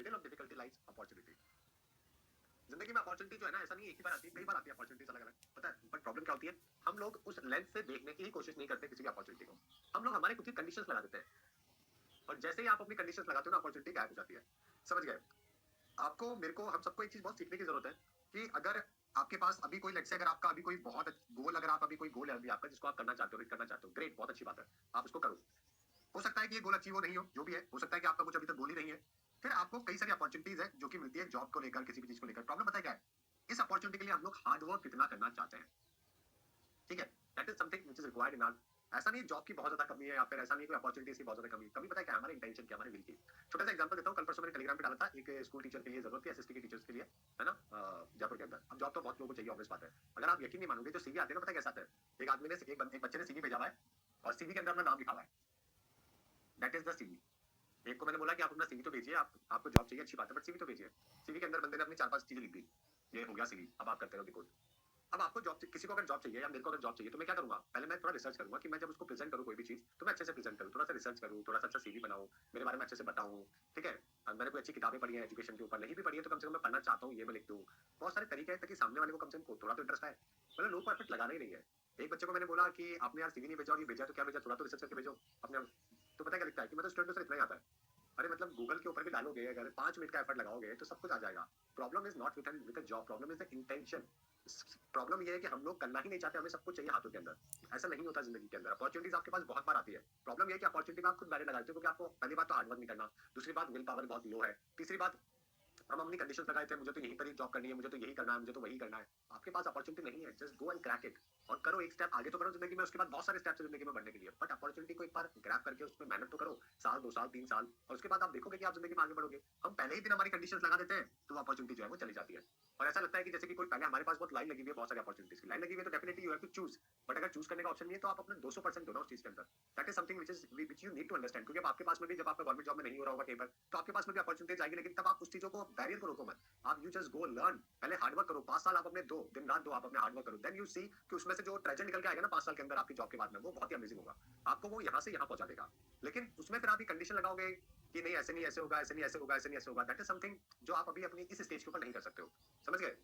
Middle of difficulty lies opportunity. जिंदगी में opportunity जो है ना, ऐसा नहीं एक ही बार आती है, कई बार आती है अपॉर्चुनिटीज अलग अलग, पता है। बट प्रॉब्लम क्या होती है, हम लोग उस लेंस से देखने की ही कोशिश नहीं करते किसी भी अपॉर्चुनिटी को। हम लोग हमारे कुछ ही कंडीशंस लगा देते हैं, और जैसे ही आप अपनी कंडीशंस लगाते हो ना, अपॉर्चुनिटी गायब हो जाती है। समझ गए? आपको, मेरे को, हम सबको एक चीज बहुत सीखने की जरूरत है कि अगर आपके पास अभी कोई, लेट्स से अगर आपका अभी कोई बहुत गोल, अगर आप अभी कोई गोल है अभी आपका जिसको आप करना चाहते हो, करना चाहते हो, ग्रेट, बहुत अच्छी बात है, आप उसको करो। हो सकता है कि ये गोल अचीव हो नहीं हो, जो भी है, हो सकता है कि आपका कुछ अभी तक गोल ही नहीं है। फिर आपको कई सारी अपॉर्चुनिटीज है जो कि मिलती है जॉब को लेकर, किसी भी चीज को लेकर। प्रॉब्लम पता है क्या है, इस अपॉर्चुनिटी के लिए हम लोग हार्ड वर्क कितना करना चाहते हैं। ठीक है, that is something which is required in our. ऐसा नहीं जॉब की बहुत ज्यादा कमी है, या फिर ऐसा नहीं कोई अपॉर्चुनिटीज की बहुत ज्यादा कमी। कमी पता है क्या है, हमारे इंटेंशन की, हमारे विल की। छोटा सा एग्जांपल देता हूँ, कल परसों मैंने टेलीग्राम पे डाला था, एक स्कूल टीचर के लिए जरूरत थी, एसएसटी के टीचर्स के लिए, है ना, जयपुर के अंदर। अब जॉब तो बहुत लोगों को चाहिए, ऑब्वियस बात है। अगर आप यकीन नहीं मानोगे, जो सीवी आते हैं ना, पता है कैसा आता है, एक आदमी ने, एक बच्चे ने सीवी भेजा हुआ है, और सीवी के अंदर अपना नाम लिखा हुआ है। That is the CV. एक को मैंने बोला कि आप अपना सीवी तो भेजिए, आपको जॉब चाहिए, अच्छी बात है, बट सीवी तो भेजिए। सीवी के अंदर बंदे ने अपनी 4-5 चीजें लिख दी, ये हो गया सीवी, अब आप करते रहो देखो। अब आपको जॉब, किसी को अगर जॉब चाहिए, या मेरे को अगर जॉब चाहिए, तो मैं क्या करूंगा, पहले मैं थोड़ा रिसर्च करूंगा कि मैं जब उसको प्रेजेंट करूं कोई भी चीज, तो मैं अच्छे से प्रेजेंट करूं, थोड़ा सा रिसर्च करूं, थोड़ा सा अच्छा सीवी बनाऊं, मेरे बारे में अच्छे से बताऊं। ठीक है, मैंने कोई अच्छी किताबें पढ़ी है एजुकेशन के ऊपर, नहीं भी पढ़ी है तो कम से कम मैं पढ़ना चाहता हूँ, ये मैं लिख दूं। बहुत सारे तरीके हैं ताकि सामने वाले को कम से कम थोड़ा तो इंटरेस्ट आए। मतलब लोग परफेक्ट लगाना ही नहीं है। एक बच्चे को मैंने बोला कि आपने यार सीवी नहीं भेजा, और ये भेजा तो क्या भेजा, थोड़ा तो रिसर्च करके भेजो अपने। तो पता क्या लिखता है कि मैं तो स्टूडेंट, से इतना ही आता है। अरे मतलब गूगल के ऊपर भी डालोगे, अगर 5 मिनट का एफर्ट लगाओगे तो सब कुछ आ जाएगा। Problem is not with a job, problem is the intention. Problem ये है कि हम लोग करना ही नहीं चाहते, हमें सब कुछ चाहिए हाथों के अंदर। ऐसा नहीं होता जिंदगी के अंदर, अपॉर्चुनिटीज आपके पास बहुत बार आती है। प्रॉब्लम ये है कि अपॉर्चुनिटी में आप खुद बैरियर लगाते हो, क्योंकि आपको पहली बात तो हार्डवर्क नहीं करना, दूसरी बात विल पावर बहुत लो है, तीसरी बात हम अपनी कंडीशन लगाए थे, मुझे तो यही पर जॉब करनी है, मुझे तो यही करना है, मुझे तो वही करना है। आपके पास अपॉर्चुनिटी नहीं है, just go and crack it. और करो, एक स्टेप आगे तो करो जिंदगी में, उसके बाद बहुत सारे स्टेप्स है जिंदगी में बढ़ने के लिए। बट अपॉर्चुनिटी को एक बार ग्रैब करके उसमें मेहनत तो करो, साल 2 साल 3 साल, और उसके बाद आप देखोगे कि आप जिंदगी में आगे बढ़ोगे। हम पहले ही दिन हमारी कंडीशंस लगा देते हैं, तो अपॉर्चुनिटी जो है वो चली जाती है। और ऐसा लगता है कि जैसे कि कोई पहले, हमारे पास बहुत लाइन लगी हुई है, बहुत सारी अपॉर्चुनिटीज की लाइन लगी हुई है, तो definitely you have to choose. But अगर चूज करने का ऑप्शन नहीं है, तो आप अपना 200% दो ना उस चीज के अंदर। That is something which you need to understand, क्योंकि अब आपके पास में भी, जब आपका गवर्नमेंट जॉब में नहीं हो रहा होगा कहीं पर, तो आपके पास में भी अपॉर्चुनिटीज आएगी, लेकिन तब आप उस चीजों को, बैरियर को रोको मत। आप यू जस्ट गो लर्न, पहले हार्डवर्क करो, 5 साल आप अपने दो दिन रात दो, आप अपने हार्डवर्क करो, देन यू सी कि उसमें से जो ट्रेजर निकल के आएगा ना 5 साल के अंदर आपकी जॉब के बाद में, वो बहुत ही अमेजिंग होगा। आपको वो यहाँ से यहाँ पहुंचा देगा। लेकिन उसमें फिर आप ये कंडीशन लगाओगे कि नहीं, ऐसे नहीं ऐसे होगा, ऐसे नहीं ऐसे होगा, ऐसे नहीं ऐसे होगा, दैट इज समथिंग जो आप अभी अपनी इस स्टेज के ऊपर नहीं कर सकते हो। समझ गए?